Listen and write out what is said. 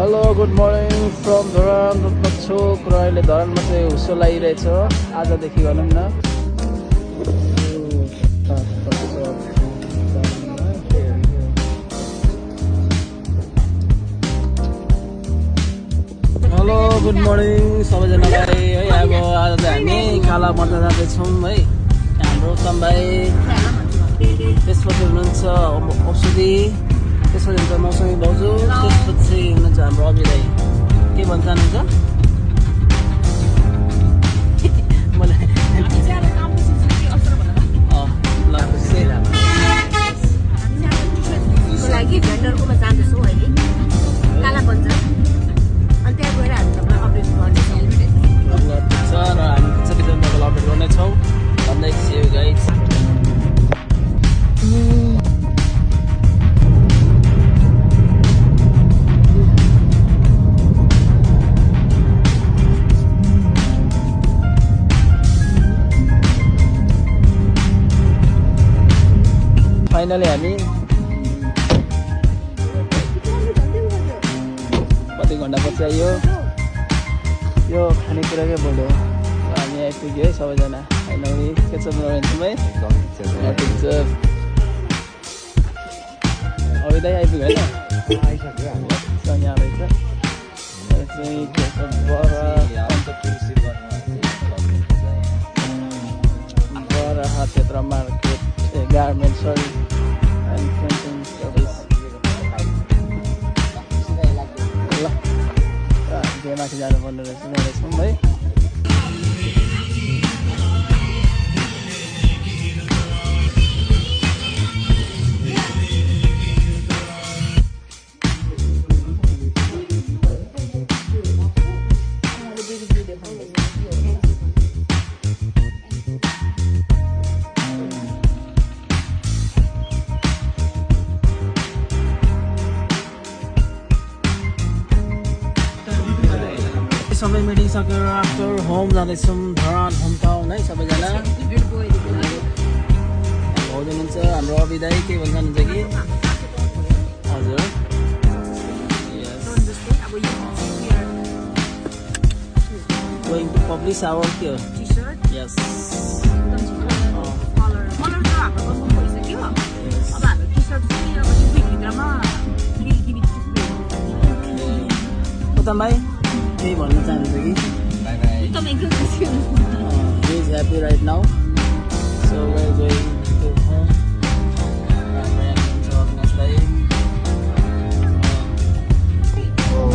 Hello good morning from Dharan रूपमा छु र अहिले धरानमा चाहिँ हुसो लागिरहेछ आजदेखि भनौँ न। हेलो गुड मर्निङ सबैजनालाई है। अब आज चाहिँ हामी काला मर्दा जाँदैछौँ है। हाम्रो उत्तम भाइ त्यसपछि हुनुहुन्छ औषधि, त्यसपछि हुन्छ मौसमी भाउजू, त्यसपछि हुनुहुन्छ हाम्रो अभिराई। के भन्छ जानुहुन्छ? लागि भेन्डरकोमा जाँदैछौँ अहिले काला पञ्चायत अनि त्यहाँ गएर हामी तपाईँलाई अपडेट गर्नेछौँ। ठिक छ र हामी पछाडि तपाईँलाई अपडेट गर्नेछौँ भन्दै see you guys। फाइनली हामी कति घन्टा पछि आयो यो खानेकुराकै बोल्यो। हामी आइपुग्यो है सबैजना। फाइनली के छ नभन्छौँ है। ठिक छ अभिदै आइपुग्यो होइन यहाँ रहेछ चाहिँ के छ बराहा क्षेत्र market garment sorry and printing service. ल त्यो माथि जानुपर्ने रहेछ रहेछौँ है। सबै मिटिङ सकेर आफ्टर होम जाँदैछौँ धरान होम टाउन है सबैजना। भाउजू हुनुहुन्छ हाम्रो अभिदाई के भन्छ हुन्छ कि हजुर गोइङ टु पब्लिस आवर के हो यस उत्तम भाइ केही भन्न चाहनुहुन्छ कि? He is happy right now, so we're going to home.